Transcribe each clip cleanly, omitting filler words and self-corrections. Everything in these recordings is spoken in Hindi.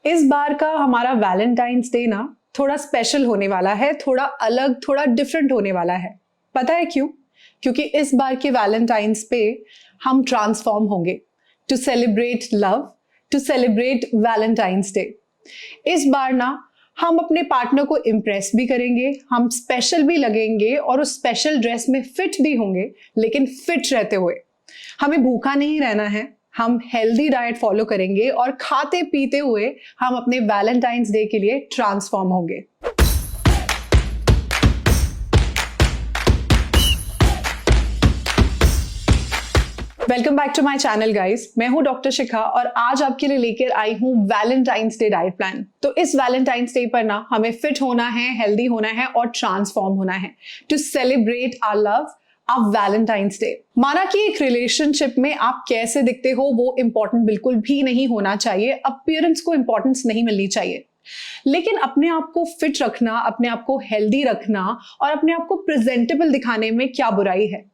इस बार का हमारा वैलेंटाइंस डे ना थोड़ा स्पेशल होने वाला है, थोड़ा अलग, थोड़ा डिफरेंट होने वाला है। पता है क्यों? क्योंकि इस बार के वैलेंटाइंस पे हम ट्रांसफॉर्म होंगे to celebrate love, to celebrate Valentine's Day. इस बार ना हम अपने पार्टनर को इम्प्रेस भी करेंगे, हम स्पेशल भी लगेंगे और उस स्पेशल ड्रेस में फिट भी होंगे, लेकिन फिट रहते हुए। हमें भूखा नहीं रहना है, हम हेल्दी डाइट फॉलो करेंगे और खाते पीते हुए हम अपने वैलेंटाइंस डे के लिए ट्रांसफॉर्म होंगे। Welcome back to my channel guys, मैं हूं डॉक्टर शिखा और आज आपके लिए लेकर आई हूं वैलेंटाइंस डे डाइट प्लान। तो इस वैलेंटाइंस डे पर ना हमें फिट होना है, हेल्दी होना है और ट्रांसफॉर्म होना है टू सेलिब्रेट आवर लव, अब वैलेंटाइंस डे। माना कि एक रिलेशनशिप में आप कैसे दिखते हो वो इंपॉर्टेंट बिल्कुल भी नहीं होना चाहिए, अपीयरेंस को इंपॉर्टेंस नहीं मिलनी चाहिए, लेकिन अपने आप को फिट रखना, अपने आप को हेल्दी रखना और अपने आप को प्रेजेंटेबल दिखाने में क्या बुराई है।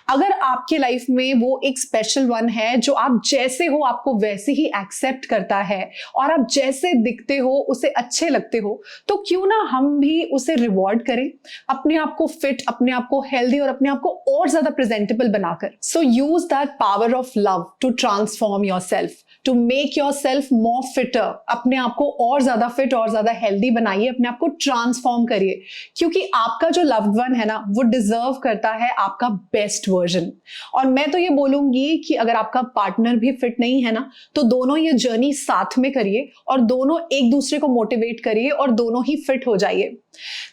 अगर आपके लाइफ में वो एक स्पेशल वन है जो आप जैसे हो आपको वैसे ही एक्सेप्ट करता है और आप जैसे दिखते हो उसे अच्छे लगते हो, तो क्यों ना हम भी उसे रिवॉर्ड करें, अपने आप को फिट, अपने आप को हेल्दी और अपने आप को और ज्यादा प्रेजेंटेबल बनाकर। So use that power of love to transform yourself, to make yourself more fitter. अपने आप को और ज्यादा फिट और ज्यादा हेल्दी बनाइए, अपने आप को ट्रांसफॉर्म करिए, क्योंकि आपका जो लव्ड वन है ना वो डिजर्व करता है आपका बेस्ट वर्जन। और मैं तो ये बोलूंगी कि अगर आपका पार्टनर भी फिट नहीं है ना तो दोनों ये जर्नी साथ में करिए और दोनों एक दूसरे को मोटिवेट करिए और दोनों ही फिट हो जाइए।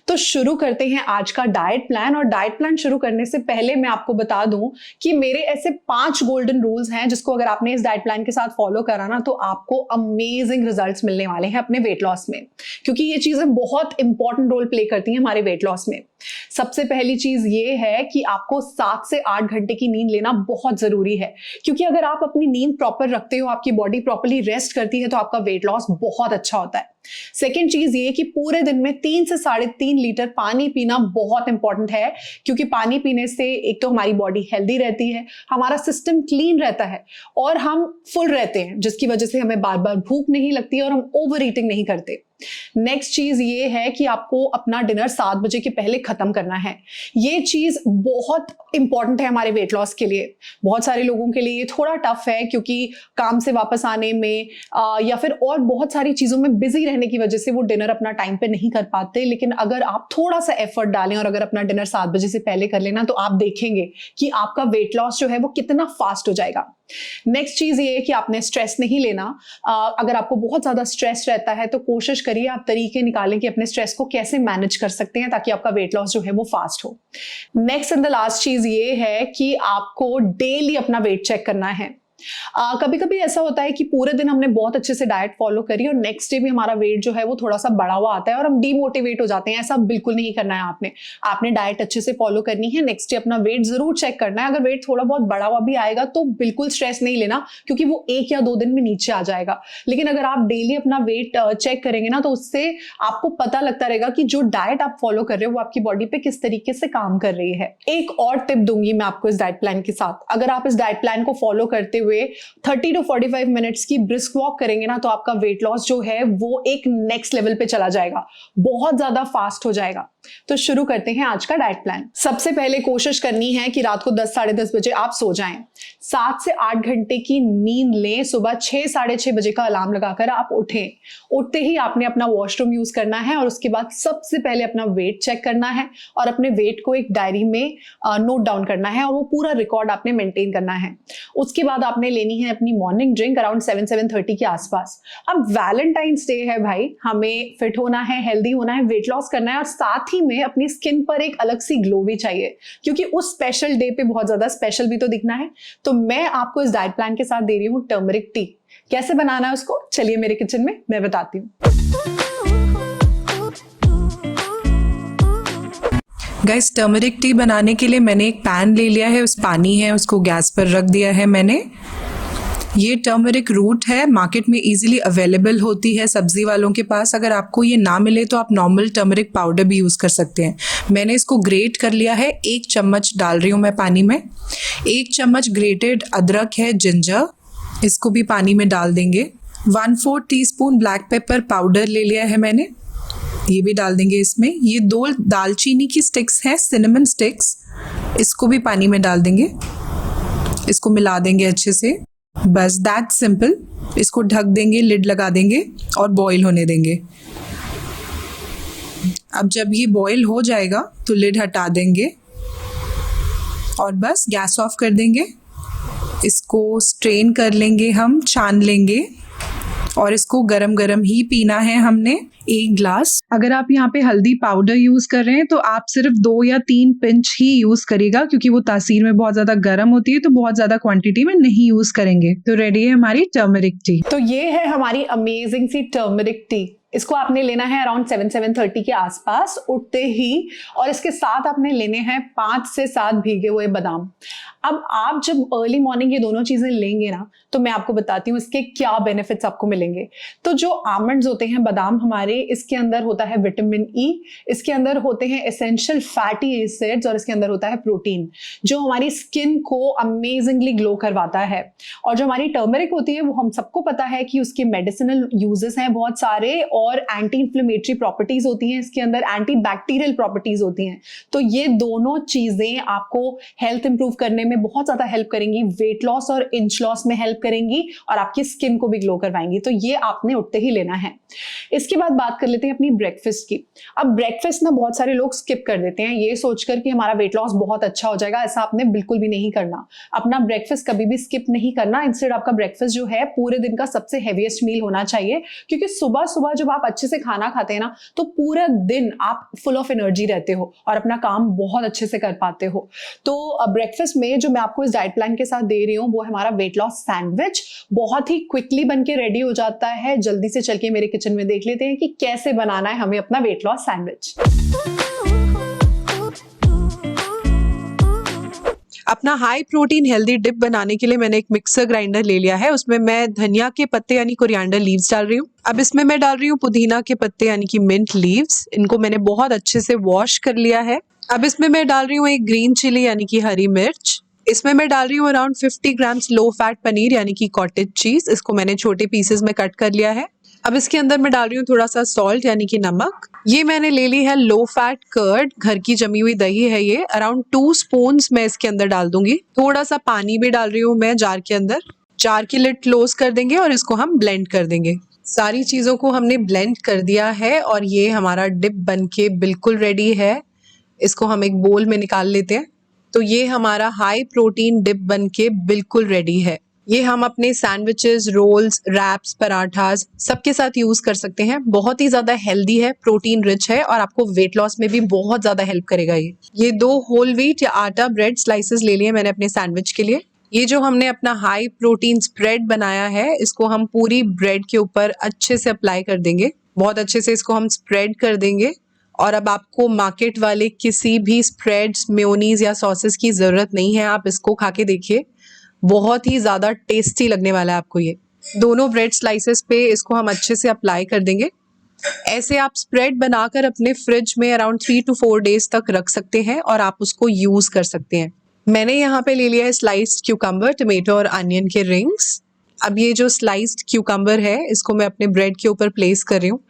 तो शुरू करते हैं आज का डाइट प्लान। और डाइट प्लान शुरू करने से पहले मैं आपको बता दूं कि मेरे ऐसे 5 गोल्डन रूल्स हैं जिसको अगर आपने इस डाइट प्लान के साथ फॉलो करा ना तो आपको अमेजिंग रिजल्ट्स मिलने वाले हैं अपने वेट लॉस में, क्योंकि ये चीजें बहुत इंपॉर्टेंट रोल प्ले करती हैं हमारे वेट लॉस में। सबसे पहली चीज ये है कि आपको 7 से 8 घंटे की नींद लेना बहुत जरूरी है, क्योंकि अगर आप अपनी नींद प्रॉपर रखते हो, आपकी बॉडी प्रॉपरली रेस्ट करती है तो आपका वेट लॉस बहुत अच्छा होता है। सेकेंड चीज ये कि पूरे दिन में 3 से 3.5 लीटर पानी पीना बहुत इंपॉर्टेंट है, क्योंकि पानी पीने से एक तो हमारी बॉडी हेल्दी रहती है, हमारा सिस्टम क्लीन रहता है और हम फुल रहते हैं, जिसकी वजह से हमें बार बार भूख नहीं लगती और हम ओवर ईटिंग नहीं करते। नेक्स्ट चीज ये है कि आपको अपना डिनर 7 बजे के पहले खत्म करना है। ये चीज बहुत इंपॉर्टेंट है हमारे वेट लॉस के लिए। बहुत सारे लोगों के लिए ये थोड़ा टफ है, क्योंकि काम से वापस आने में या फिर और बहुत सारी चीजों में बिजी रहने की वजह से वो डिनर अपना टाइम पे नहीं कर पाते। लेकिन अगर आप थोड़ा सा एफर्ट डालें और अगर अपना डिनर 7 बजे से पहले कर लेना तो आप देखेंगे कि आपका वेट लॉस जो है वो कितना फास्ट हो जाएगा। नेक्स्ट चीज ये है कि आपने स्ट्रेस नहीं लेना। अगर आपको बहुत ज्यादा स्ट्रेस रहता है तो कोशिश करिए आप तरीके निकालें कि अपने स्ट्रेस को कैसे मैनेज कर सकते हैं ताकि आपका वेट लॉस जो है वो फास्ट हो। नेक्स्ट एंड द लास्ट चीज ये है कि आपको डेली अपना वेट चेक करना है। कभी कभी ऐसा होता है कि पूरे दिन हमने बहुत अच्छे से डाइट फॉलो करी और नेक्स्ट डे भी हमारा वेट जो है वो थोड़ा सा बढ़ा हुआ आता है और हम डीमोटिवेट हो जाते हैं। ऐसा बिल्कुल नहीं करना है आपने डाइट अच्छे से फॉलो करनी है। नेक्स्ट डे अपना वेट जरूर चेक करना है। अगर वेट थोड़ा बहुत बढ़ा हुआ भी आएगा तो बिल्कुल स्ट्रेस नहीं लेना, क्योंकि वो 1 या 2 दिन में नीचे आ जाएगा। लेकिन अगर आप डेली अपना वेट चेक करेंगे ना तो उससे आपको पता लगता रहेगा कि जो डाइट आप फॉलो कर रहे हो वो आपकी बॉडी पे किस तरीके से काम कर रही है। एक और टिप दूंगी मैं आपको इस डाइट प्लान के साथ। अगर आप इस डाइट प्लान को फॉलो करते हुए 30 to 45 मिनट्स की ब्रिस्क वॉक करेंगे ना तो आपका वेट लॉस जो है वो एक नेक्स्ट लेवल पे चला जाएगा, बहुत ज्यादा फास्ट हो जाएगा। तो शुरू करते हैं आज का डाइट प्लान। सबसे पहले कोशिश करनी है कि रात को 10 साढ़े 10 बजे आप सो जाएं। 7 से 8 घंटे की नींद लें। सुबह 6 साढ़े 6 बजे का अलार्म लगाकर आप उठें। उठते ही आपने अपना वॉशरूम यूज करना है और उसके बाद सबसे पहले अपना वेट चेक करना है और अपने वेट को एक डायरी में नोट डाउन करना है और वो पूरा रिकॉर्ड आपने मेंटेन करना है। उसके बाद आपने लेनी है अपनी मॉर्निंग ड्रिंक अराउंड 7-7:30 के आसपास। अब वैलेंटाइंस डे है भाई, हमें फिट होना है, हेल्दी होना है, वेट लॉस करना है और साथ ही में अपनी स्किन पर एक अलग सी ग्लो भी चाहिए, क्योंकि उस स्पेशल डे पे बहुत ज्यादा स्पेशल भी तो दिखना है। तो मैं आपको इस डाइट प्लान के साथ दे रही हूँ टर्मरिक टी। कैसे बनाना है उसको चलिए मेरे किचन में मैं बताती हूँ। गाइस, टर्मरिक टी बनाने के लिए मैंने एक पैन ले लिया है, उस पानी है उसको गैस पर रख दिया है मैंने। ये टर्मरिक रूट है, मार्केट में इजीली अवेलेबल होती है सब्जी वालों के पास। अगर आपको ये ना मिले तो आप नॉर्मल टर्मरिक पाउडर भी यूज़ कर सकते हैं। मैंने इसको ग्रेट कर लिया है, 1 चम्मच डाल रही हूँ मैं पानी में। 1 चम्मच ग्रेटेड अदरक है, जिंजर, इसको भी पानी में डाल देंगे। 1/4 टीस्पून ब्लैक पेपर पाउडर ले लिया है मैंने, ये भी डाल देंगे इसमें। ये 2 दालचीनी की स्टिक्स हैं, सिनेमन स्टिक्स, इसको भी पानी में डाल देंगे, इसको मिला देंगे अच्छे से। बस दैट सिंपल। इसको ढक देंगे, लिड लगा देंगे और बॉईल होने देंगे। अब जब ये बॉईल हो जाएगा तो लिड हटा देंगे और बस गैस ऑफ कर देंगे। इसको स्ट्रेन कर लेंगे, हम छान लेंगे और इसको गरम गरम ही पीना है हमने 1 ग्लास। अगर आप यहाँ पे हल्दी पाउडर यूज कर रहे हैं तो आप सिर्फ 2 या 3 पिंच ही यूज करिएगा, क्योंकि वो तासीर में बहुत ज्यादा गर्म होती है, तो बहुत ज्यादा क्वांटिटी में नहीं यूज करेंगे। तो रेडी है हमारी टर्मरिक टी। तो ये है हमारी अमेजिंग सी टर्मरिक टी। इसको आपने लेना है अराउंड 7-7:30 के आसपास उठते ही, और इसके साथ आपने लेने हैं 5 से 7 भीगे हुए बादाम। अब आप जब अर्ली मॉर्निंग ये दोनों चीजें लेंगे ना, तो मैं आपको बताती हूँ इसके क्या बेनिफिट्स आपको मिलेंगे। तो जो आमंड्स होते हैं, बादाम हमारे, इसके अंदर होता है विटामिन ई, इसके अंदर होते हैं एसेंशियल फैटी एसिड्स, और इसके अंदर होता है प्रोटीन, जो हमारी स्किन को अमेजिंगली ग्लो करवाता है। और जो हमारी टर्मरिक होती है, वो हम सबको पता है कि उसके मेडिसिनल यूजेस हैं बहुत सारे, और एंटी इन्फ्लेमेटरी प्रॉपर्टीज होती हैं इसके अंदर, एंटी बैक्टीरियल प्रॉपर्टीज होती हैं। तो ये दोनों चीजें आपको हेल्थ इंप्रूव करने में बहुत ज्यादा हेल्प करेंगी, वेट लॉस और इंच लॉस में हेल्प करेंगी, और आपकी स्किन को भी ग्लो करवाएंगी। तो ये आपने उठते ही लेना है। इसके बाद बात कर लेते हैं अपनी ब्रेकफास्ट की। अब ब्रेकफास्ट ना बहुत सारे लोग स्किप कर देते हैं ये सोचकर कि हमारा वेट लॉस बहुत अच्छा हो जाएगा। ऐसा आपने बिल्कुल भी नहीं करना। अपना ब्रेकफास्ट कभी भी स्किप नहीं करना। इंस्टेड आपका ब्रेकफास्ट जो है पूरे दिन का सबसे हैवीएस्ट मील होना चाहिए, क्योंकि सुबह सुबह जब आप अच्छे से खाना खाते हैं ना, तो पूरा दिन आप फुल ऑफ एनर्जी रहते हो और अपना काम बहुत अच्छे से कर पाते हो। तो ब्रेकफास्ट में जो मैं आपको इस डाइट प्लान के साथ दे रही हूँ, वो है हमारा वेट लॉस सैंडविच। बहुत ही क्विकली बन के रेडी हो जाता है। जल्दी से चल के मेरे किचन में देख लेते हैं कि कैसे बनाना है हमें अपना वेट लॉस सैंडविच। अपना हाई प्रोटीन हेल्दी डिप बनाने के लिए मैंने एक मिक्सर ग्राइंडर ले लिया है। उसमें मैं धनिया के पत्ते यानी कोरिएंडर लीव्स डाल रही हूँ। अब इसमें मैं डाल रही हूँ पुदीना के पत्ते यानी कि मिंट लीव्स। इनको मैंने बहुत अच्छे से वॉश कर लिया है। अब इसमें मैं डाल रही हूँ एक ग्रीन चिली यानी कि हरी मिर्च। इसमें मैं डाल रही हूँ around 50 grams low fat paneer यानी कि कॉटेज चीज। इसको मैंने छोटे पीसेस में कट कर लिया है। अब इसके अंदर मैं डाल रही हूँ थोड़ा सा सॉल्ट यानी कि नमक। ये मैंने ले ली है लो फैट कर्ड, घर की जमी हुई दही है ये। अराउंड 2 स्पून्स मैं इसके अंदर डाल दूंगी। थोड़ा सा पानी भी डाल रही हूँ मैं जार के अंदर। जार की लिड क्लोज कर देंगे और इसको हम ब्लेंड कर देंगे। सारी चीजों को हमने ब्लेंड कर दिया है और ये हमारा डिप बनके बिल्कुल रेडी है। इसको हम एक बोल में निकाल लेते हैं। तो ये हमारा हाई प्रोटीन डिप बनके बिल्कुल रेडी है। ये हम अपने सैंडविचेस, रोल्स, रैप्स, पराठास सबके साथ यूज कर सकते हैं। बहुत ही ज्यादा हेल्दी है, प्रोटीन रिच है और आपको वेट लॉस में भी बहुत ज्यादा हेल्प करेगा। ये 2 होल व्हीट या आटा ब्रेड स्लाइसेस ले लिए मैंने अपने सैंडविच के लिए। ये जो हमने अपना हाई प्रोटीन स्प्रेड बनाया है, इसको हम पूरी ब्रेड के ऊपर अच्छे से अप्लाई कर देंगे। बहुत अच्छे से इसको हम स्प्रेड कर देंगे। और अब आपको मार्केट वाले किसी भी स्प्रेड्स, मेयोनीज या सॉसेस की जरूरत नहीं है। आप इसको खा के देखिए, बहुत ही ज्यादा टेस्टी लगने वाला है आपको। ये दोनों ब्रेड स्लाइसेस पे इसको हम अच्छे से अप्लाई कर देंगे। ऐसे आप स्प्रेड बनाकर अपने फ्रिज में अराउंड 3 to 4 डेज तक रख सकते हैं और आप उसको यूज कर सकते हैं। मैंने यहाँ पे ले लिया है स्लाइस्ड क्यूकम्बर, टमेटो और अनियन के रिंग्स। अब ये जो स्लाइस्ड क्यूकम्बर है, इसको मैं अपने ब्रेड के ऊपर प्लेस कर रही हूँ।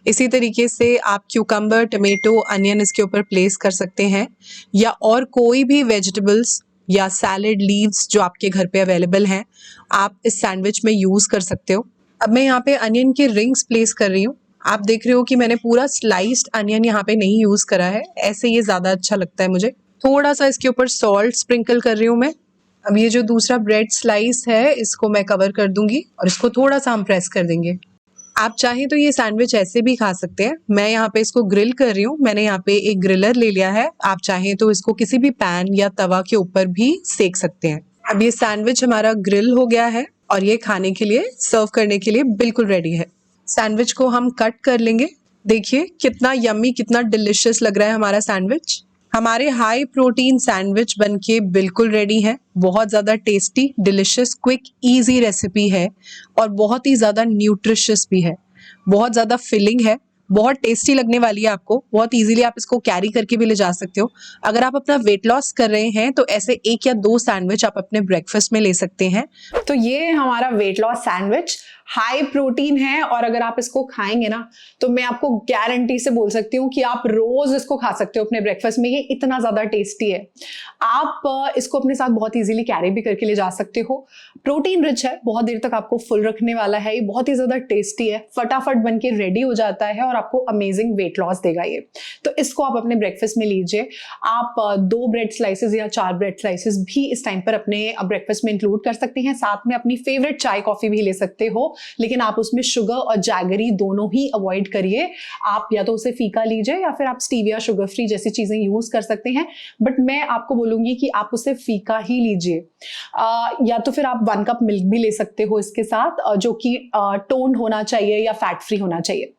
इसी तरीके से आप क्यूकम्बर, टमेटो, अनियन इसके ऊपर प्लेस कर सकते हैं, या और कोई भी वेजिटेबल्स या सैलेड लीव्स जो आपके घर पे अवेलेबल हैं, आप इस सैंडविच में यूज कर सकते हो। अब मैं यहाँ पे अनियन के रिंग्स प्लेस कर रही हूँ। आप देख रहे हो कि मैंने पूरा स्लाइस्ड अनियन यहाँ पे नहीं यूज करा है, ऐसे ये ज्यादा अच्छा लगता है मुझे। थोड़ा सा इसके ऊपर सॉल्ट स्प्रिंकल कर रही हूँ मैं। अब ये जो दूसरा ब्रेड स्लाइस है, इसको मैं कवर कर दूंगी और इसको थोड़ा सा हम प्रेस कर देंगे। आप चाहें तो ये सैंडविच ऐसे भी खा सकते हैं। मैं यहाँ पे इसको ग्रिल कर रही हूँ। मैंने यहाँ पे एक ग्रिलर ले लिया है। आप चाहें तो इसको किसी भी पैन या तवा के ऊपर भी सेक सकते हैं। अब ये सैंडविच हमारा ग्रिल हो गया है और ये खाने के लिए, सर्व करने के लिए बिल्कुल रेडी है। सैंडविच को हम कट कर लेंगे। देखिए कितना यम्मी, कितना डिलिशियस लग रहा है हमारा सैंडविच। हमारे हाई प्रोटीन सैंडविच बनके बिल्कुल रेडी है। बहुत ज़्यादा tasty, delicious, quick, easy recipe है और बहुत ही ज़्यादा न्यूट्रिशियस भी है। बहुत ज़्यादा फिलिंग है, बहुत टेस्टी लगने वाली है आपको। बहुत इजीली आप इसको कैरी करके भी ले जा सकते हो। अगर आप अपना वेट लॉस कर रहे हैं तो ऐसे 1 या 2 सैंडविच आप अपने ब्रेकफास्ट में ले सकते हैं। तो ये हमारा weight loss sandwich high protein है और अगर आप इसको खाएंगे ना तो मैं आपको गारंटी से बोल सकती हूँ कि आप रोज इसको खा सकते हो अपने ब्रेकफास्ट में। ये इतना ज्यादा टेस्टी है, आप इसको अपने साथ बहुत इजीली कैरी भी करके ले जा सकते हो। प्रोटीन रिच है, बहुत देर तक आपको फुल रखने वाला है, ये बहुत ही ज्यादा टेस्टी है, फटाफट बन के रेडी हो जाता है और आपको अमेजिंग वेट लॉस देगा ये। तो इसको आप अपने ब्रेकफास्ट में लीजिए। आप 2 ब्रेड स्लाइसेस या 4 ब्रेड स्लाइसेस भी इस टाइम पर अपने ब्रेकफास्ट में इंक्लूड कर सकते हैं। साथ में अपनी फेवरेट चाय कॉफी भी ले सकते हो, लेकिन आप उसमें शुगर और जैगरी दोनों ही अवॉइड करिए। आप या तो उसे फीका लीजिए या फिर आप स्टीविया, शुगर फ्री जैसी चीजें यूज कर सकते हैं, बट मैं आपको बोलूंगी कि आप उसे फीका ही लीजिए। या तो फिर आप 1 कप मिल्क भी ले सकते हो इसके साथ, जो कि टोन्ड होना चाहिए या फैट फ्री होना चाहिए।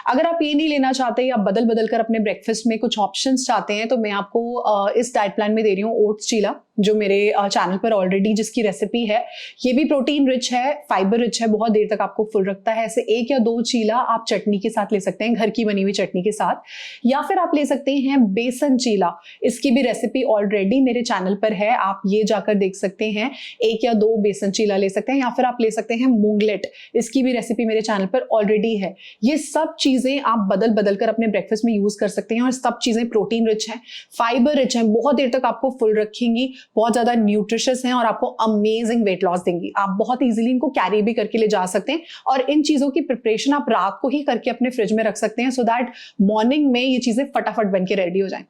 अगर आप ये नहीं लेना चाहते या बदल बदल कर अपने ब्रेकफास्ट में कुछ ऑप्शंस चाहते हैं तो मैं आपको इस डाइट प्लान में दे रही हूँ ओट्स चीला, जो मेरे चैनल पर ऑलरेडी जिसकी रेसिपी है। ये भी प्रोटीन रिच है, फाइबर रिच है, बहुत देर तक आपको फुल रखता है। ऐसे 1 या 2 चीला आप चटनी के साथ ले सकते हैं, घर की बनी हुई चटनी के साथ, या फिर आप ले सकते हैं बेसन चीला। इसकी भी रेसिपी ऑलरेडी मेरे चैनल पर है, आप ये जाकर देख सकते हैं। 1 या 2 बेसन चीला ले सकते हैं, या फिर आप ले सकते हैं मूंगलेट, इसकी भी रेसिपी मेरे चैनल पर ऑलरेडी है। ये सब चीजें आप बदल बदल कर अपने ब्रेकफास्ट में यूज कर सकते हैं और सब चीजें प्रोटीन रिच हैं, फाइबर रिच हैं, बहुत देर तक आपको फुल रखेंगी, बहुत ज्यादा न्यूट्रिशियस हैं और आपको अमेजिंग वेट लॉस देंगी। आप बहुत इजीली इनको कैरी भी करके ले जा सकते हैं और इन चीजों की प्रिपरेशन आप रात को ही करके अपने फ्रिज में रख सकते हैं, सो दैट मॉर्निंग में ये चीजें फटाफट बन के रेडी हो जाएं।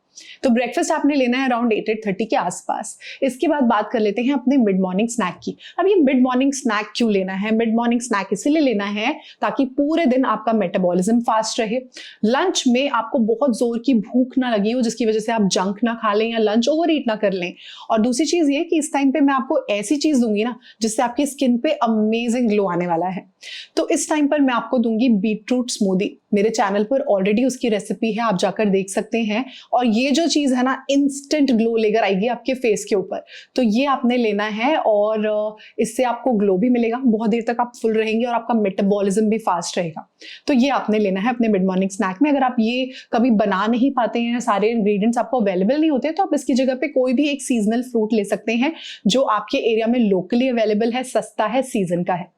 तो ब्रेकफास्ट आपने लेना है अराउंड 8-8:30 के आसपास। इसके बाद बात कर लेते हैं अपने मिड मॉर्निंग स्नैक की। अब ये मिड मॉर्निंग स्नैक क्यों लेना है? मिड मॉर्निंग स्नैक इसलिए लेना है ताकि पूरे दिन आपका मेटाबॉलिज्म फास्ट रहे, लंच में आपको बहुत जोर की भूख ना लगी हो जिसकी वजह से आप जंक ना खा लें या लंच ओवर ईट ना कर लें। और दूसरी चीज ये कि इस टाइम पे मैं आपको ऐसी चीज दूंगी ना जिससे आपकी स्किन पे अमेजिंग ग्लो आने वाला है। तो इस टाइम पर मैं आपको दूंगी बीटरूट स्मूदी। मेरे चैनल पर ऑलरेडी उसकी रेसिपी है, आप जाकर देख सकते हैं। और ये जो चीज है ना, इंस्टेंट ग्लो लेकर आएगी आपके फेस के ऊपर। तो ये आपने लेना है और इससे आपको ग्लो भी मिलेगा, बहुत देर तक आप फुल रहेंगे और आपका मेटाबॉलिज्म भी फास्ट रहेगा। तो ये आपने लेना है अपने मिड मॉर्निंग स्नैक में। अगर आप ये कभी बना नहीं पाते हैं, सारे इंग्रेडिएंट्स आपको अवेलेबल नहीं होते, तो आप इसकी जगह पे कोई भी एक सीजनल फ्रूट ले सकते हैं जो आपके एरिया में लोकली अवेलेबल है, सस्ता है, सीजन का है।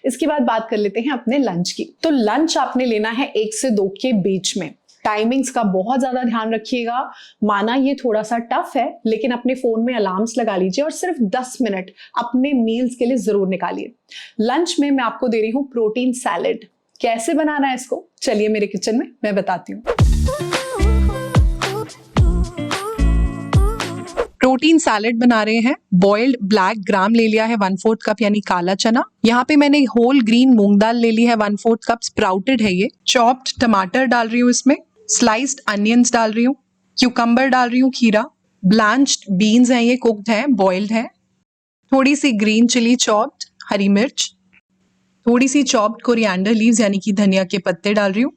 इसके बाद बात कर लेते हैं अपने लंच की। तो लंच आपने लेना है 1 से 2 के बीच में। टाइमिंग्स का बहुत ज्यादा ध्यान रखिएगा। माना ये थोड़ा सा टफ है, लेकिन अपने फोन में अलार्म्स लगा लीजिए और सिर्फ 10 मिनट अपने मील्स के लिए जरूर निकालिए। लंच में मैं आपको दे रही हूँ प्रोटीन सैलेड। कैसे बनाना है इसको, चलिए मेरे किचन में मैं बताती हूँ। प्रोटीन सैलेड बना रहे हैं। बॉइल्ड ब्लैक ग्राम ले लिया है 1/4 कप, यानी काला चना। यहाँ पे मैंने होल ग्रीन मूंग दाल ले ली है 1/4 कप, स्प्राउटेड है ये। चॉप्ड टमाटर डाल रही हूँ इसमें, स्लाइस्ड अनियंस डाल रही हूँ, क्यूकम्बर डाल रही हूँ, खीरा, ब्लांच्ड बीन्स हैं, ये कुक्ड हैं, बॉइल्ड हैं, थोड़ी सी ग्रीन चिली चॉप्ड, हरी मिर्च, थोड़ी सी चॉप्ड कोरिएंडर लीव्स यानी कि धनिया के पत्ते डाल रही हूँ,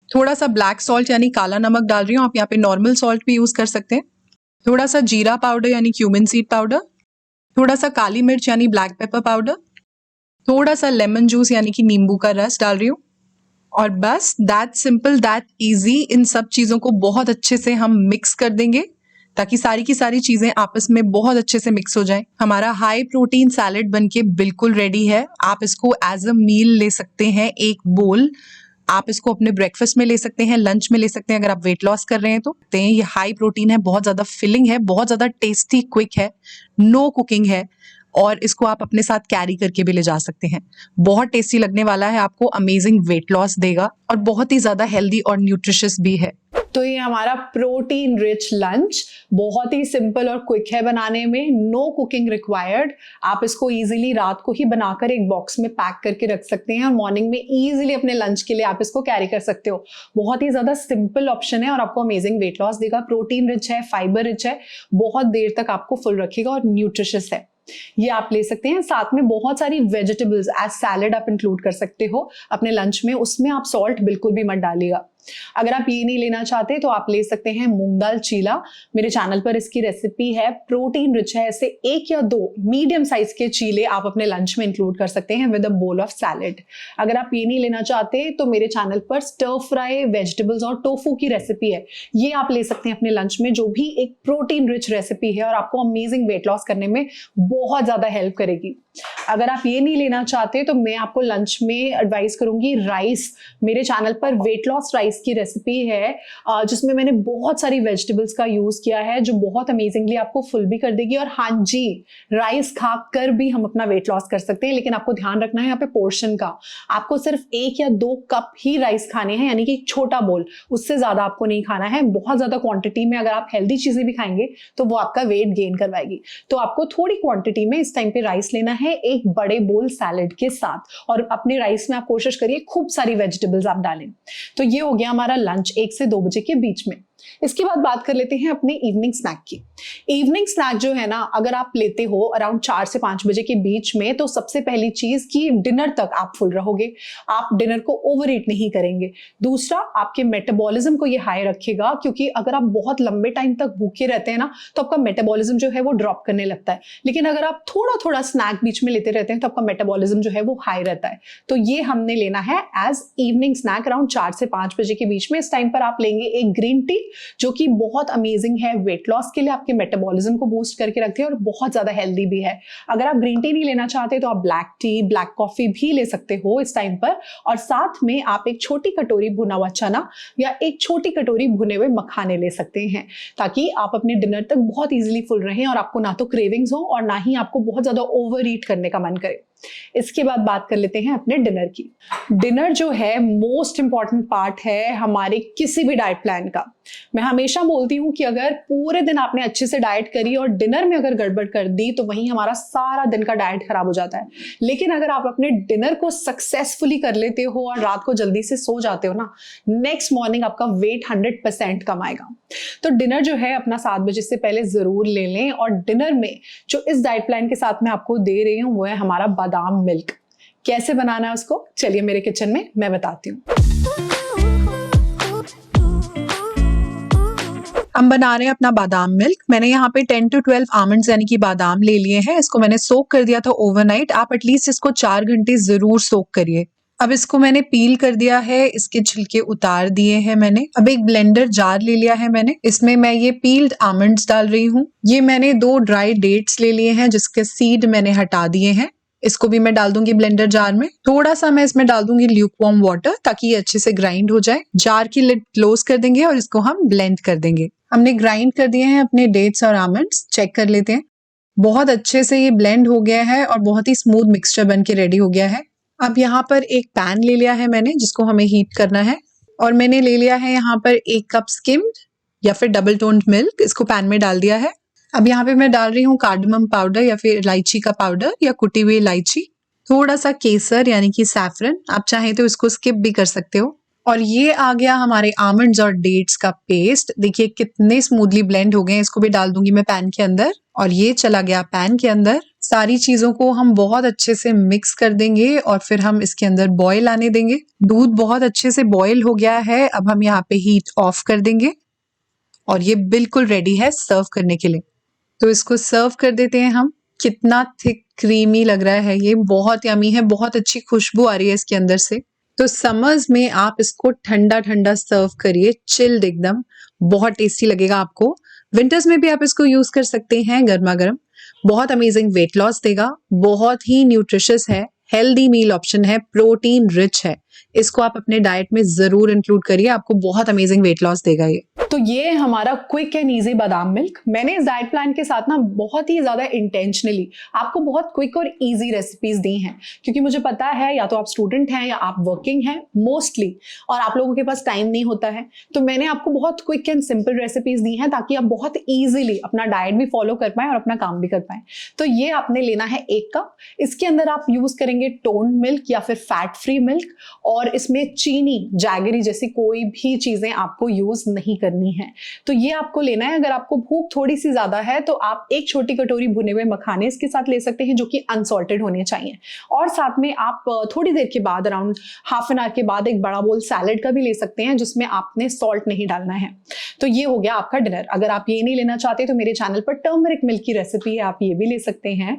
थोड़ा सा ब्लैक सॉल्ट यानी काला नमक डाल रही हूँ, आप यहाँ पे नॉर्मल सॉल्ट भी यूज कर सकते हैं, थोड़ा सा जीरा पाउडर यानी क्यूमिन सीड पाउडर, थोड़ा सा काली मिर्च यानी ब्लैक पेपर पाउडर, थोड़ा सा लेमन जूस यानी कि नींबू का रस डाल रही हूँ। और बस दैट सिंपल दैट इजी। इन सब चीजों को बहुत अच्छे से हम मिक्स कर देंगे ताकि सारी की सारी चीजें आपस में बहुत अच्छे से मिक्स हो जाएं। हमारा हाई प्रोटीन सैलेड बनके बिल्कुल रेडी है। आप इसको एज अ मील ले सकते हैं, एक बोल। आप इसको अपने ब्रेकफास्ट में ले सकते हैं, लंच में ले सकते हैं अगर आप वेट लॉस कर रहे हैं तो। ये हाई प्रोटीन है, बहुत ज्यादा फिलिंग है, बहुत ज्यादा टेस्टी, क्विक है, नो कुकिंग है और इसको आप अपने साथ कैरी करके भी ले जा सकते हैं। बहुत टेस्टी लगने वाला है, आपको अमेजिंग वेट लॉस देगा और बहुत ही ज्यादा हेल्दी और न्यूट्रिशियस भी है। तो ये हमारा प्रोटीन रिच लंच बहुत ही सिंपल और क्विक है बनाने में, नो कुकिंग रिक्वायर्ड। आप इसको इजीली रात को ही बनाकर एक बॉक्स में पैक करके रख सकते हैं और मॉर्निंग में इजीली अपने लंच के लिए आप इसको कैरी कर सकते हो। बहुत ही ज्यादा सिंपल ऑप्शन है और आपको अमेजिंग वेट लॉस देगा। प्रोटीन रिच है, फाइबर रिच है, बहुत देर तक आपको फुल रखेगा और न्यूट्रिशियस है। ये आप ले सकते हैं। साथ में बहुत सारी वेजिटेबल्स एज सैलेड आप इंक्लूड कर सकते हो अपने लंच में, उसमें आप सॉल्ट बिल्कुल भी मत डालिएगा। अगर आप ये नहीं लेना चाहते तो आप ले सकते हैं मूंग दाल चीला। मेरे चैनल पर इसकी रेसिपी है, प्रोटीन रिच है। ऐसे 1 या 2 मीडियम साइज के चीले आप अपने लंच में इंक्लूड कर सकते हैं with a bowl of salad. अगर आप ये नहीं लेना चाहते तो मेरे चैनल पर स्टर फ्राई वेजिटेबल्स और टोफू की रेसिपी है, ये आप ले सकते हैं अपने लंच में, जो भी एक प्रोटीन रिच रेसिपी है और आपको अमेजिंग वेट लॉस करने में बहुत ज्यादा हेल्प करेगी। अगर आप ये नहीं लेना चाहते तो मैं आपको लंच में एडवाइस करूंगी राइस। मेरे चैनल पर वेट लॉस राइस की रेसिपी है जिसमें मैंने बहुत सारी वेजिटेबल्स का यूज किया है, जो बहुत अमेजिंगली आपको फुल भी कर देगी। और हाँ जी, राइस खाकर भी हम अपना वेट लॉस कर सकते हैं, लेकिन आपको ध्यान रखना है यहाँ पे पोर्शन का। आपको सिर्फ 1 या 2 कप ही राइस खाने हैं, यानी कि एक छोटा बोल, उससे ज्यादा आपको नहीं खाना है। बहुत ज्यादा क्वांटिटी में अगर आप हेल्दी चीजें भी खाएंगे तो वो आपका वेट गेन करवाएगी। तो आपको थोड़ी क्वांटिटी में इस टाइम पे राइस लेना है, एक बड़े बोल सैलेड के साथ, और अपने राइस में आप कोशिश करिए खूब सारी वेजिटेबल्स आप डालें। तो ये हो गया हमारा लंच 1 से 2 बजे के बीच में। इसके बाद बात कर लेते हैं अपने इवनिंग स्नैक की। इवनिंग स्नैक जो है ना, अगर आप लेते हो अराउंड 4 से 5 बजे के बीच में, तो सबसे पहली चीज कि डिनर तक आप फुल रहोगे, आप डिनर को ओवर ईट नहीं करेंगे। दूसरा, आपके मेटाबॉलिज्म को ये हाई रखेगा, क्योंकि अगर आप बहुत लंबे टाइम तक भूखे रहते हैं ना तो आपका मेटाबॉलिज्म जो है वो ड्रॉप करने लगता है। लेकिन अगर आप थोड़ा थोड़ा स्नैक बीच में लेते रहते हैं तो आपका मेटाबॉलिज्म जो है वो हाई रहता है। तो ये हमने लेना है एज इवनिंग स्नैक अराउंड 4 से 5 बजे के बीच में। इस टाइम पर आप लेंगे एक ग्रीन टी, जो कि बहुत अमेजिंग है वेट लॉस के लिए, आपके मेटाबॉलिज्म को बूस्ट करके रखती है और बहुत ज्यादा हेल्दी भी है। अगर आप ग्रीन टी नहीं लेना चाहते तो आप ब्लैक टी, ब्लैक कॉफी भी ले सकते हो इस टाइम पर। और साथ में आप एक छोटी कटोरी भुना हुआ चना या एक छोटी कटोरी भुने हुए मखाने ले सकते हैं, ताकि आप अपने डिनर तक बहुत इजीली फुल रहें और आपको ना तो क्रेविंग्स हो और ना ही आपको बहुत ज्यादा ओवर ईट करने का मन करे। इसके बाद बात कर लेते हैं अपने डिनर की। डिनर जो है मोस्ट इंपॉर्टेंट पार्ट है हमारे किसी भी डाइट प्लान का। मैं हमेशा बोलती हूँ कि अगर पूरे दिन आपने अच्छे से डाइट करी और डिनर में अगर गड़बड़ कर दी तो वहीं हमारा सारा दिन का डाइट खराब हो जाता है। लेकिन अगर आप अपने डिनर को सक्सेसफुली कर लेते हो और रात को जल्दी से सो जाते हो ना, नेक्स्ट मॉर्निंग आपका वेट 100% कम आएगा। तो डिनर जो है अपना 7 बजे से पहले जरूर ले लें। और डिनर में जो इस डाइट प्लान के साथ मैं आपको दे रही हूँ वो है हमारा बादाम मिल्क। कैसे बनाना है उसको, चलिए मेरे किचन में मैं बताती हूँ। हम बना रहे हैं अपना बादाम मिल्क। मैंने यहाँ पे 10 to 12 आमंड्स यानी कि बादाम ले लिए हैं। इसको मैंने सोक कर दिया था ओवरनाइट। आप एटलीस्ट इसको 4 घंटे जरूर सोक करिए। अब इसको मैंने पील कर दिया है, इसके छिलके उतार दिए हैं मैंने। अब एक ब्लेंडर जार ले लिया है मैंने, इसमें मैं ये पील्ड आमंड्स डाल रही हूँ। ये मैंने 2 ड्राई डेट्स ले लिए हैं जिसके सीड मैंने हटा दिए हैं। इसको भी मैं डाल दूंगी ब्लेंडर जार में। थोड़ा सा मैं इसमें डाल दूंगी ल्यूकवार्म वाटर ताकि ये अच्छे से ग्राइंड हो जाए। जार की लिड क्लोज कर देंगे और इसको हम ब्लेंड कर देंगे। हमने ग्राइंड कर दिए हैं अपने डेट्स और आमंड्स। चेक कर लेते हैं, बहुत अच्छे से ये ब्लेंड हो गया है और बहुत ही स्मूथ मिक्सचर बन के रेडी हो गया है। अब यहाँ पर एक पैन ले लिया है मैंने जिसको हमें हीट करना है, और मैंने ले लिया है यहाँ पर 1 कप स्किम्ड या फिर डबल टोन्ड मिल्क। इसको पैन में डाल दिया है। अब यहाँ पे मैं डाल रही हूँ कार्डमम पाउडर या फिर इलायची का पाउडर या कुटी हुई इलायची, थोड़ा सा केसर यानी कि सैफरन, आप चाहें तो इसको स्किप भी कर सकते हो। और ये आ गया हमारे आमंड्स और डेट्स का पेस्ट। देखिए कितने स्मूथली ब्लेंड हो गए हैं। इसको भी डाल दूंगी मैं पैन के अंदर और ये चला गया पैन के अंदर। सारी चीजों को हम बहुत अच्छे से मिक्स कर देंगे और फिर हम इसके अंदर बॉयल आने देंगे। दूध बहुत अच्छे से बॉयल हो गया है। अब हम यहाँ पे हीट ऑफ कर देंगे और ये बिल्कुल रेडी है सर्व करने के लिए। तो इसको सर्व कर देते हैं हम। कितना थिक क्रीमी लग रहा है, ये बहुत यमी है, बहुत अच्छी खुशबू आ रही है इसके अंदर से। तो समर्स में आप इसको ठंडा ठंडा सर्व करिए, चिल्ड एकदम, बहुत टेस्टी लगेगा आपको। विंटर्स में भी आप इसको यूज कर सकते हैं गर्मा गर्म। बहुत अमेजिंग वेट लॉस देगा, बहुत ही न्यूट्रिशियस है, हेल्दी मील ऑप्शन है, प्रोटीन रिच है। इसको आप अपने डाइट में जरूर इंक्लूड करिए, आपको बहुत अमेजिंग वेट लॉस देगा ये। तो ये है हमारा क्विक एंड इजी बादाम मिल्क। मैंने इस डाइट प्लान के साथ ना बहुत ही ज्यादा इंटेंशनली आपको बहुत क्विक और इजी रेसिपीज दी हैं, क्योंकि मुझे पता है या तो आप स्टूडेंट हैं या आप वर्किंग हैं मोस्टली, और आप लोगों के पास टाइम नहीं होता है। तो मैंने आपको बहुत क्विक एंड सिंपल रेसिपीज दी हैं ताकि आप बहुत ईजिली अपना डाइट भी फॉलो कर पाएं और अपना काम भी कर पाएं। तो ये आपने लेना है 1 कप। इसके अंदर आप यूज करेंगे टोन मिल्क या फिर फैट फ्री मिल्क, और इसमें चीनी, जैगरी जैसी कोई भी चीजें आपको यूज नहीं करनी है। तो ये आपको लेना है। अगर आपको भूख थोड़ी सी ज्यादा है तो आप एक छोटी कटोरी भुने हुए मखाने इसके साथ ले सकते हैं, जो कि अनसॉल्टेड होने चाहिए। और साथ में आप थोड़ी देर के बाद, अराउंड हाफ एन आवर के बाद, एक बड़ा बोल सैलेड का भी ले सकते हैं, जिसमें आपने सॉल्ट नहीं डालना है। तो ये हो गया आपका डिनर। अगर आप ये नहीं लेना चाहते तो मेरे चैनल पर टर्मरिक मिल्क की रेसिपी है, आप ये भी ले सकते हैं।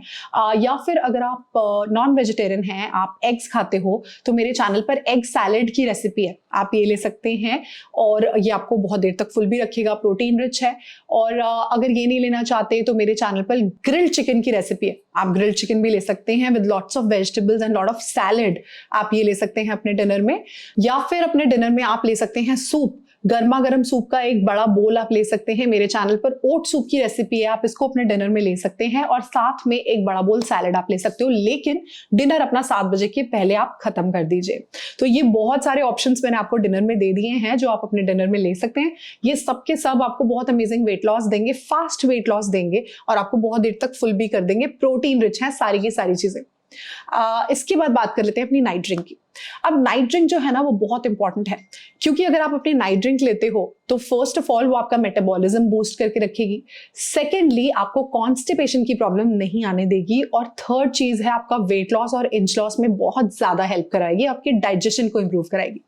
या फिर अगर आप नॉन वेजिटेरियन हैं, आप एग्स खाते हो, तो मेरे चैनल पर एग सैलेड की रेसिपी है, आप ये ले सकते हैं। और ये आपको बहुत देर तक फुल भी रखेगा, प्रोटीन रिच है। और अगर ये नहीं लेना चाहते तो मेरे चैनल पर ग्रिल्ड चिकन की रेसिपी है, आप ग्रिल्ड चिकन भी ले सकते हैं with lots of vegetables and lot of salad. आप ये ले सकते हैं अपने डिनर में। या फिर अपने डिनर में आप ले सकते हैं सूप, गर्मा गर्म सूप का एक बड़ा बोल आप ले सकते हैं। मेरे चैनल पर ओट सूप की रेसिपी है, आप इसको अपने डिनर में ले सकते हैं। और साथ में एक बड़ा बोल सैलेड आप ले सकते हो, लेकिन डिनर अपना 7 बजे के पहले आप खत्म कर दीजिए। तो ये बहुत सारे ऑप्शंस मैंने आपको डिनर में दे दिए हैं, जो आप अपने डिनर में ले सकते हैं। ये सब के सब आपको बहुत अमेजिंग वेट लॉस देंगे, फास्ट वेट लॉस देंगे, और आपको बहुत देर तक फुल भी कर देंगे। प्रोटीन रिच है सारी की सारी चीजें। इसके बाद बात कर लेते हैं अपनी नाइट ड्रिंक की। अब नाइट ड्रिंक जो है ना, वो बहुत इंपॉर्टेंट है, क्योंकि अगर आप अपनी नाइट ड्रिंक लेते हो तो फर्स्ट ऑफ ऑल वो आपका मेटाबॉलिज्म बूस्ट करके रखेगी। सेकेंडली, आपको कॉन्स्टिपेशन की प्रॉब्लम नहीं आने देगी। और थर्ड चीज है, आपका वेट लॉस और इंच लॉस में बहुत ज्यादा हेल्प कराएगी, आपके डाइजेशन को इंप्रूव कराएगी।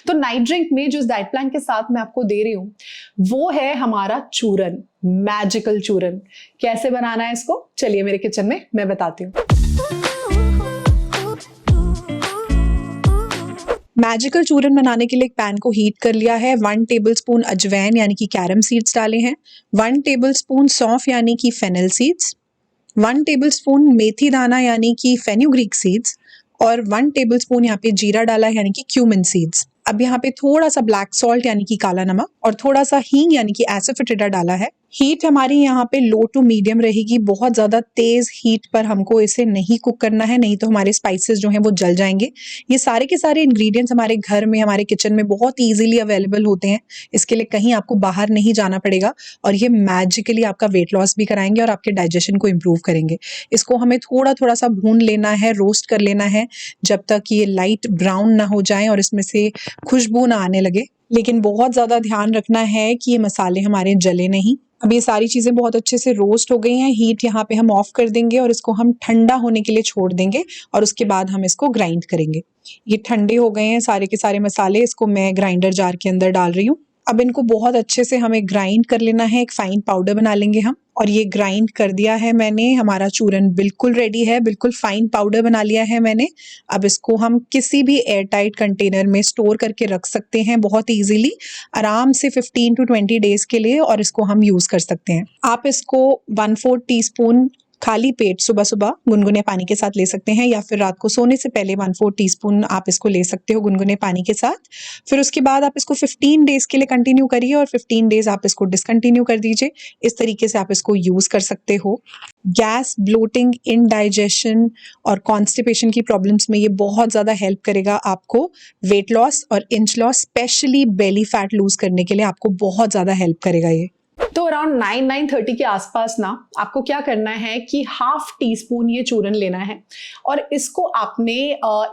तो नाइट ड्रिंक में जो डाइट प्लान के साथ मैं आपको दे रही हूं, वो है हमारा चूरन, मैजिकल चूरन। कैसे बनाना है इसको, चलिए मेरे किचन में मैं बताती हूँ। मैजिकल चूरन बनाने के लिए एक पैन को हीट कर लिया है। 1 टेबलस्पून अजवैन यानी कि कैरम सीड्स डाले हैं। 1 टेबलस्पून सौंफ यानी कि फेनल सीड्स। 1 टेबलस्पून मेथी दाना यानी कि फेन्यूग्रीक सीड्स। और 1 टेबलस्पून यहाँ पे जीरा डाला यानी कि क्यूमिन सीड्स। अब यहाँ पे थोड़ा सा ब्लैक सॉल्ट यानी कि काला नमक और थोड़ा सा हींग यानी कि एसोफेटिडा डाला है। हीट हमारी यहाँ पे लो टू मीडियम रहेगी, बहुत ज्यादा तेज हीट पर हमको इसे नहीं कुक करना है, नहीं तो हमारे स्पाइसेस जो हैं वो जल जाएंगे। ये सारे के सारे इंग्रेडिएंट्स हमारे घर में, हमारे किचन में बहुत इजीली अवेलेबल होते हैं। इसके लिए कहीं आपको बाहर नहीं जाना पड़ेगा, और ये मैजिकली आपका वेट लॉस भी कराएंगे और आपके डाइजेशन को इम्प्रूव करेंगे। इसको हमें थोड़ा थोड़ा सा भून लेना है, रोस्ट कर लेना है, जब तक ये लाइट ब्राउन ना हो जाए और इसमें से खुशबू ना आने लगे। लेकिन बहुत ज़्यादा ध्यान रखना है कि ये मसाले हमारे जले नहीं। अब ये सारी चीज़ें बहुत अच्छे से रोस्ट हो गई हैं। हीट यहाँ पे हम ऑफ कर देंगे और इसको हम ठंडा होने के लिए छोड़ देंगे, और उसके बाद हम इसको ग्राइंड करेंगे। ये ठंडे हो गए हैं सारे के सारे मसाले, इसको मैं ग्राइंडर जार के अंदर डाल रही हूँ। अब इनको बहुत अच्छे से हमें ग्राइंड कर लेना है, एक फाइन पाउडर बना लेंगे हम। और ये ग्राइंड कर दिया है मैंने, हमारा चूरन बिल्कुल रेडी है, बिल्कुल फाइन पाउडर बना लिया है मैंने। अब इसको हम किसी भी एयर टाइट कंटेनर में स्टोर करके रख सकते हैं बहुत इजीली, आराम से 15 to 20 डेज के लिए, और इसको हम यूज कर सकते हैं। आप इसको 1/4 टीस्पून खाली पेट सुबह सुबह गुनगुने पानी के साथ ले सकते हैं, या फिर रात को सोने से पहले 1/4 टीस्पून आप इसको ले सकते हो गुनगुने पानी के साथ। फिर उसके बाद आप इसको 15 डेज के लिए कंटिन्यू करिए, और 15 डेज आप इसको डिसकंटिन्यू कर दीजिए। इस तरीके से आप इसको यूज कर सकते हो। गैस, ब्लोटिंग, इनडाइजेशन और कॉन्स्टिपेशन की प्रॉब्लम्स में ये बहुत ज़्यादा हेल्प करेगा आपको। वेट लॉस और inch loss, specially belly fat loose करने के लिए आपको बहुत ज़्यादा हेल्प करेगा ये। तो अराउंड 9-9:30 के आसपास ना आपको क्या करना है कि 1/2 टीस्पून ये चूरन लेना है, और इसको आपने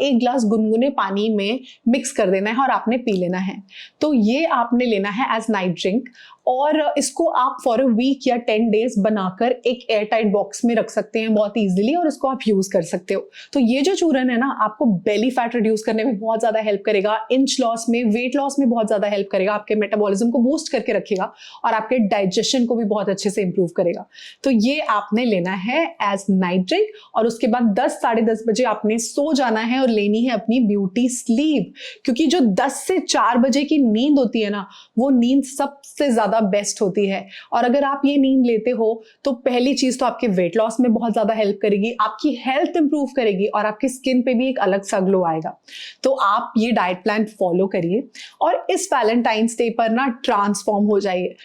1 ग्लास गुनगुने पानी में मिक्स कर देना है और आपने पी लेना है। तो ये आपने लेना है एज नाइट ड्रिंक, और इसको आप फॉर अ वीक या 10 डेज बनाकर एक एयर टाइट बॉक्स में रख सकते हैं बहुत इजीली, और इसको आप यूज कर सकते हो। तो ये जो चूरन है ना, आपको बेली फैट रिड्यूस करने में बहुत ज्यादा हेल्प करेगा, इंच लॉस में, वेट लॉस में बहुत ज्यादा हेल्प करेगा, आपके मेटाबॉलिज्म को बूस्ट करके रखेगा, और आपके डाइजेशन को भी बहुत अच्छे से इंप्रूव करेगा। तो ये आपने लेना है एज नाइट ड्रिंक, और उसके बाद 10-10:30 बजे आपने सो जाना है और लेनी है अपनी ब्यूटी स्लीप, क्योंकि जो 10 से 4 बजे की नींद होती है ना, वो नींद सबसे ज्यादा बेस्ट होती है। और अगर आप ये नींद लेते हो तो पहली चीज तो आपके वेट लॉस में बहुत ज्यादा हेल्प करेगी, आपकी हेल्थ इंप्रूव करेगी, और आपकी स्किन पे भी एक अलग सा ग्लो आएगा। तो आप ये डाइट प्लान फॉलो करिए, और इस वैलेंटाइंस डे पर ना ट्रांसफॉर्म हो जाइए,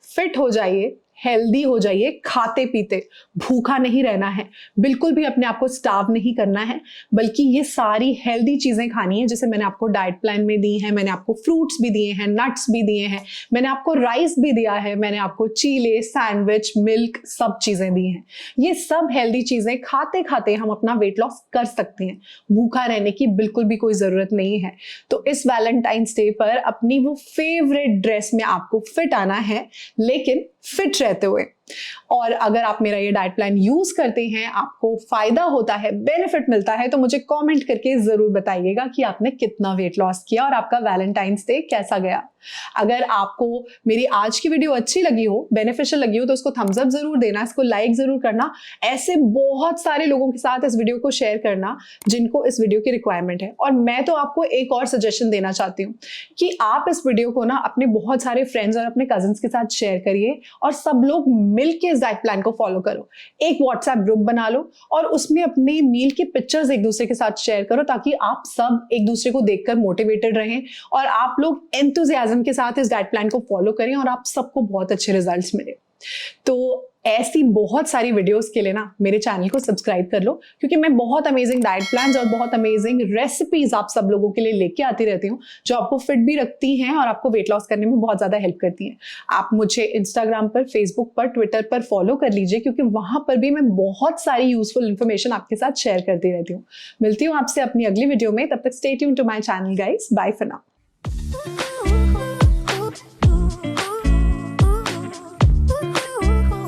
फिट हो जाइए, हेल्दी हो जाइए, खाते पीते, भूखा नहीं रहना है, बिल्कुल भी अपने आप को स्टार्व नहीं करना है, बल्कि ये सारी हेल्दी चीजें खानी है जैसे मैंने आपको डाइट प्लान में दी है। मैंने आपको फ्रूट्स भी दिए हैं, नट्स भी दिए हैं, मैंने आपको राइस भी दिया है, मैंने आपको चीले, सैंडविच, मिल्क, सब चीजें दी हैं। ये सब हेल्दी चीजें खाते खाते हम अपना वेट लॉस कर सकते हैं। भूखा रहने की बिल्कुल भी कोई जरूरत नहीं है। तो इस वैलेंटाइंस डे पर अपनी वो फेवरेट ड्रेस में आपको फिट आना है, लेकिन फिट रहते हुए। और अगर आप मेरा ये डाइट प्लान यूज करते हैं, आपको फायदा होता है, बेनिफिट मिलता है, तो मुझे कमेंट करके जरूर बताइएगा कि आपने कितना वेट लॉस किया और आपका वैलेंटाइंस डे कैसा गया। अगर आपको मेरी आज की वीडियो अच्छी लगी हो, बेनिफिशियल लगी हो, तो उसको थम्स अप जरूर देना, इसको लाइक जरूर करना, ऐसे बहुत सारे लोगों के साथ इस वीडियो को शेयर करना जिनको इस वीडियो की रिक्वायरमेंट है। और मैं तो आपको एक और सजेशन देना चाहती हूँ कि आप इस वीडियो को ना अपने बहुत सारे फ्रेंड्स और अपने कजिन्स के साथ शेयर करिए और सब लोग मिलके इस डाइट प्लान को फॉलो करो। एक व्हाट्सएप ग्रुप बना लो और उसमें अपने मील की पिक्चर्स एक दूसरे के साथ शेयर करो, ताकि आप सब एक दूसरे को देखकर मोटिवेटेड रहें और आप लोग एंथुसियाज्म के साथ इस डाइट प्लान को फॉलो करें और आप सबको बहुत अच्छे रिजल्ट्स मिले। तो ऐसी बहुत सारी वीडियोस के लिए ना मेरे चैनल को सब्सक्राइब कर लो, क्योंकि मैं बहुत अमेजिंग डाइट प्लान्स और बहुत अमेजिंग रेसिपीज आप सब लोगों के लिए लेके आती रहती हूँ, जो आपको फिट भी रखती हैं और आपको वेट लॉस करने में बहुत ज्यादा हेल्प करती हैं। आप मुझे इंस्टाग्राम पर, फेसबुक पर, ट्विटर पर फॉलो कर लीजिए, क्योंकि वहां पर भी मैं बहुत सारी यूजफुल इंफॉर्मेशन आपके साथ शेयर करती रहती हूँ। मिलती हूँ आपसे अपनी अगली वीडियो में, तब तक stay tuned to my channel guys. Bye for now.